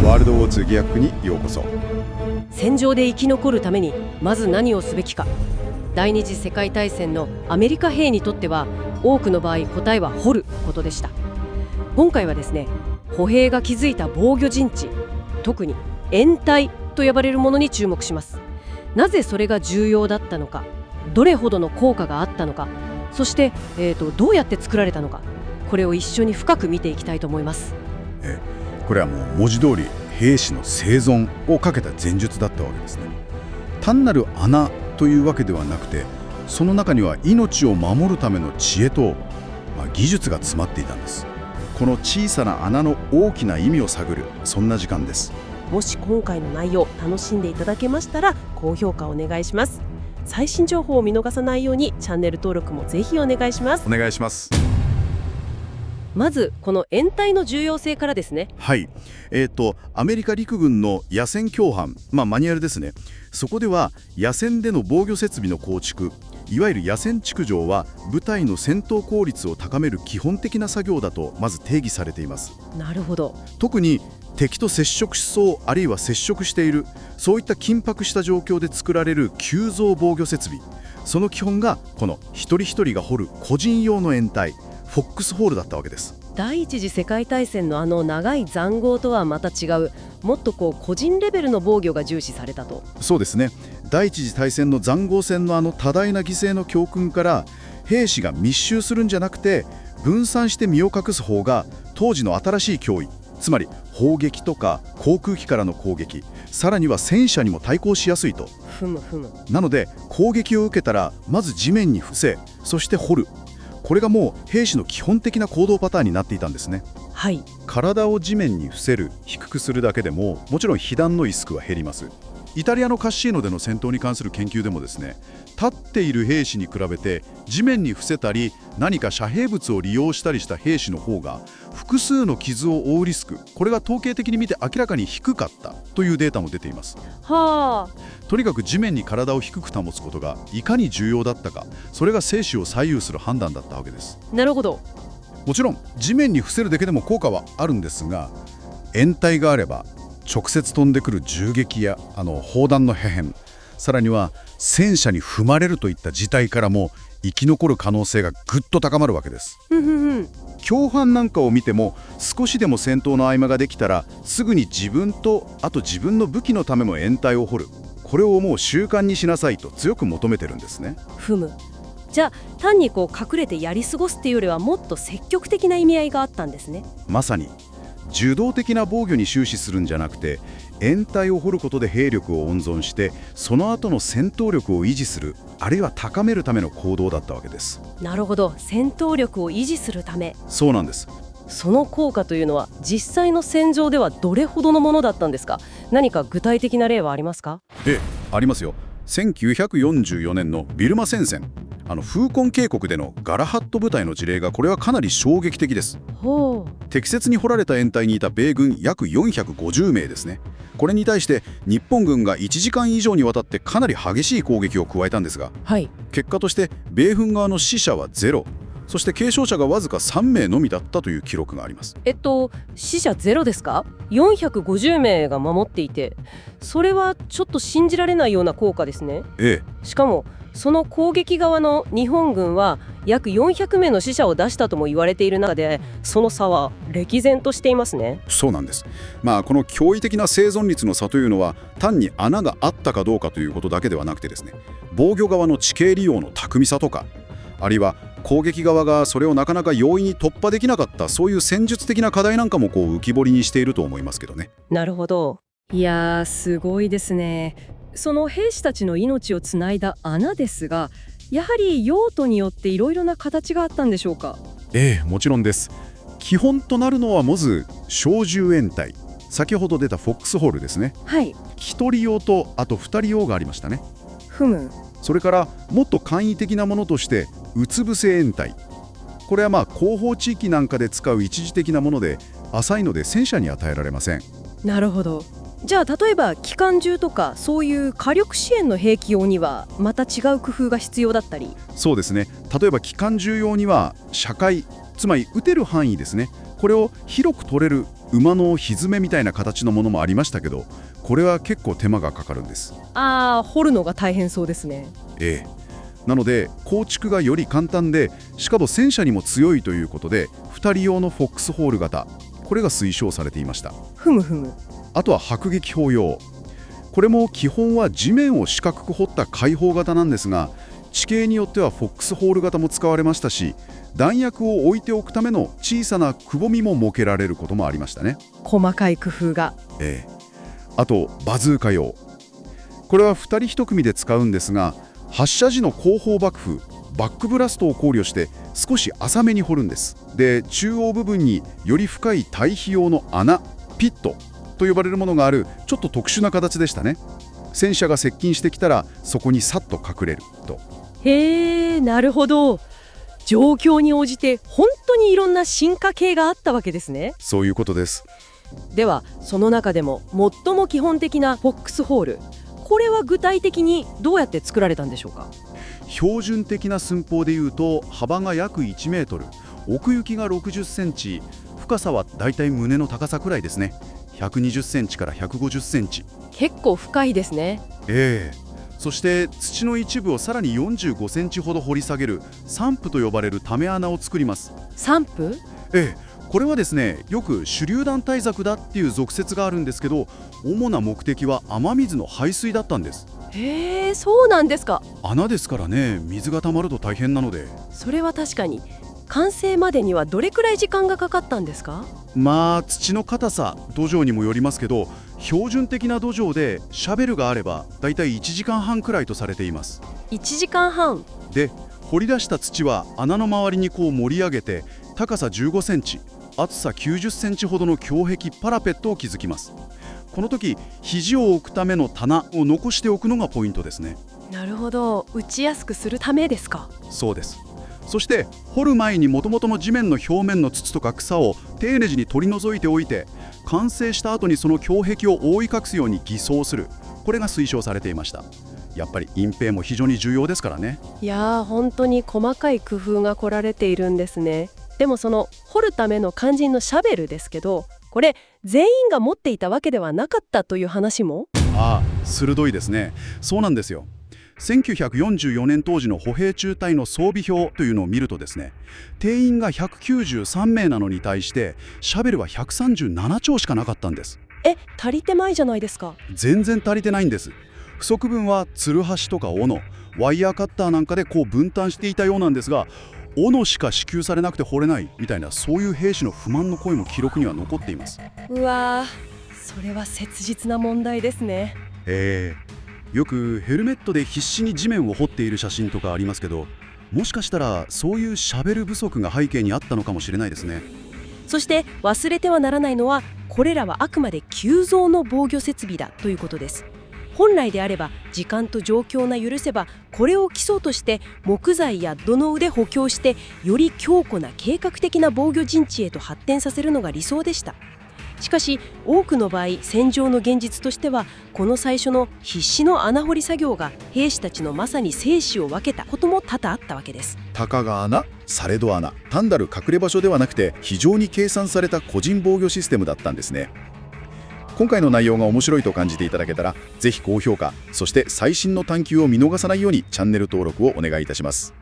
ワールドウォー2疑惑にようこそ。戦場で生き残るためにまず何をすべきか。第二次世界大戦のアメリカ兵にとっては多くの場合答えは掘ることでした。今回はですね、歩兵が築いた防御陣地、特に掩体と呼ばれるものに注目します。なぜそれが重要だったのか、どれほどの効果があったのか、そして、どうやって作られたのか、これを一緒に深く見ていきたいと思います。これはもう文字通り兵士の生存をかけた戦術だったわけですね。単なる穴というわけではなくて、その中には命を守るための知恵と、技術が詰まっていたんです。この小さな穴の大きな意味を探る、そんな時間です。もし今回の内容楽しんでいただけましたら高評価お願いします。最新情報を見逃さないようにチャンネル登録もぜひお願いします。お願いします。まずこの掩体の重要性からですね。はい、アメリカ陸軍の野戦教範、マニュアルですね。そこでは野戦での防御設備の構築、いわゆる野戦築城は部隊の戦闘効率を高める基本的な作業だとまず定義されています。なるほど。特に敵と接触しそう、あるいは接触している、そういった緊迫した状況で作られる急増防御設備、その基本がこの一人一人が掘る個人用の掩体、フォックスホールだったわけです。第一次世界大戦のあの長い塹壕とはまた違う、もっと個人レベルの防御が重視されたと。そうですね。第一次大戦の塹壕戦のあの多大な犠牲の教訓から、兵士が密集するんじゃなくて分散して身を隠す方が当時の新しい脅威、つまり砲撃とか航空機からの攻撃、さらには戦車にも対抗しやすいと。なので攻撃を受けたらまず地面に伏せ、そして掘る。これがもう兵士の基本的な行動パターンになっていたんですね。はい。体を地面に伏せる、低くするだけでももちろん被弾のリスクは減ります。イタリアのカッシーノでの戦闘に関する研究でもですね、立っている兵士に比べて地面に伏せたり何か遮蔽物を利用したりした兵士の方が複数の傷を負うリスク、これが統計的に見て明らかに低かったというデータも出ています。はあ。とにかく地面に体を低く保つことがいかに重要だったか、それが生死を左右する判断だったわけです。なるほど。もちろん地面に伏せるだけでも効果はあるんですが、掩体があれば直接飛んでくる銃撃や砲弾の破片、さらには戦車に踏まれるといった事態からも生き残る可能性がぐっと高まるわけです。共犯なんかを見ても、少しでも戦闘の合間ができたらすぐに自分とあと自分の武器のためも掩体を掘る、これをもう習慣にしなさいと強く求めてるんですね。じゃあ単に隠れてやり過ごすっていうよりはもっと積極的な意味合いがあったんですね。まさに受動的な防御に終始するんじゃなくて、掩体を掘ることで兵力を温存してその後の戦闘力を維持する、あるいは高めるための行動だったわけです。なるほど。戦闘力を維持するため。そうなんです。その効果というのは実際の戦場ではどれほどのものだったんですか。何か具体的な例はありますか。ありますよ。1944年のビルマ戦線、フーコン渓谷でのガラハット部隊の事例が、これはかなり衝撃的です。適切に掘られた掩体にいた米軍約450名ですね。これに対して日本軍が1時間以上にわたってかなり激しい攻撃を加えたんですが、結果として米軍側の死者はゼロ、そして軽傷者がわずか3名のみだったという記録があります。死者ゼロですか。450名が守っていて、それはちょっと信じられないような効果ですね。しかもその攻撃側の日本軍は約400名の死者を出したとも言われている中で、その差は歴然としていますね。そうなんです。この驚異的な生存率の差というのは、単に穴があったかどうかということだけではなくてですね、防御側の地形利用の巧みさとか、あるいは攻撃側がそれをなかなか容易に突破できなかった、そういう戦術的な課題なんかも浮き彫りにしていると思いますけどね。なるほど。いやー、すごいですね。その兵士たちの命をつないだ穴ですが、やはり用途によっていろいろな形があったんでしょうか。もちろんです。基本となるのはまず小銃掩体、先ほど出たフォックスホールですね。1人用とあと2人用がありましたね。それからもっと簡易的なものとしてうつ伏せ掩体、これは後方地域なんかで使う一時的なもので、浅いので戦車に与えられません。なるほど。じゃあ例えば機関銃とかそういう火力支援の兵器用にはまた違う工夫が必要だったり。そうですね。例えば機関銃用には射界、つまり撃てる範囲ですね、これを広く取れる馬のひづめみたいな形のものもありましたけど、これは結構手間がかかるんです。掘るのが大変そうですね。ええ。なので構築がより簡単で、しかも戦車にも強いということで、2人用のフォックスホール型、これが推奨されていました。ふむふむ。あとは迫撃砲用。これも基本は地面を四角く掘った開放型なんですが、地形によってはフォックスホール型も使われましたし、弾薬を置いておくための小さなくぼみも設けられることもありましたね。細かい工夫が。あとバズーカ用。これは2人1組で使うんですが、発射時の後方爆風、バックブラストを考慮して少し浅めに掘るんです。で、中央部分により深い対比用の穴、ピットと呼ばれるものがある、ちょっと特殊な形でしたね。戦車が接近してきたらそこにさっと隠れると。へー、なるほど。状況に応じて本当にいろんな進化系があったわけですね。そういうことです。ではその中でも最も基本的なフォックスホール、これは具体的にどうやって作られたんでしょうか？標準的な寸法でいうと、幅が約1メートル、奥行きが60センチ、深さはだいたい胸の高さくらいですね。120センチから150センチ。結構深いですね。そして土の一部をさらに45センチほど掘り下げるサンプと呼ばれるため穴を作ります。サンプ？これはですね、よく手榴弾対策だっていう俗説があるんですけど、主な目的は雨水の排水だったんです。へー、そうなんですか。穴ですからね、水が溜まると大変なので。それは確かに。完成までにはどれくらい時間がかかったんですか？土の硬さ、土壌にもよりますけど、標準的な土壌でシャベルがあればだいたい1時間半くらいとされています。1時間半で、掘り出した土は穴の周りにこう盛り上げて、高さ15センチ、厚さ90センチほどの胸壁パラペットを築きます。この時、肘を置くための棚を残しておくのがポイントですね。なるほど。打ちやすくするためですか？そうです。そして掘る前に元々の地面の表面の土とか草を丁寧に取り除いておいて、完成した後にその胸壁を覆い隠すように偽装する、これが推奨されていました。やっぱり隠蔽も非常に重要ですからね。いやー、本当に細かい工夫が凝られているんですね。でもその掘るための肝心のシャベルですけど、これ全員が持っていたわけではなかったという話も。鋭いですね。そうなんですよ。1944年当時の歩兵中隊の装備表というのを見るとですね、定員が193名なのに対してシャベルは137丁しかなかったんです。足りてないじゃないですか。全然足りてないんです。不足分はツルハシとか斧、ワイヤーカッターなんかでこう分担していたようなんですが、斧しか支給されなくて掘れないみたいな、そういう兵士の不満の声も記録には残っています。うわー、それは切実な問題ですね。よくヘルメットで必死に地面を掘っている写真とかありますけど、もしかしたらそういうシャベル不足が背景にあったのかもしれないですね。そして忘れてはならないのは、これらはあくまで急増の防御設備だということです。本来であれば時間と状況が許せば、これを基礎として木材や土のうで補強して、より強固な計画的な防御陣地へと発展させるのが理想でした。しかし多くの場合、戦場の現実としては、この最初の必死の穴掘り作業が兵士たちのまさに生死を分けたことも多々あったわけです。たかが穴、されど穴、単なる隠れ場所ではなくて、非常に計算された個人防御システムだったんですね。今回の内容が面白いと感じていただけたら、ぜひ高評価、そして最新の探求を見逃さないようにチャンネル登録をお願いいたします。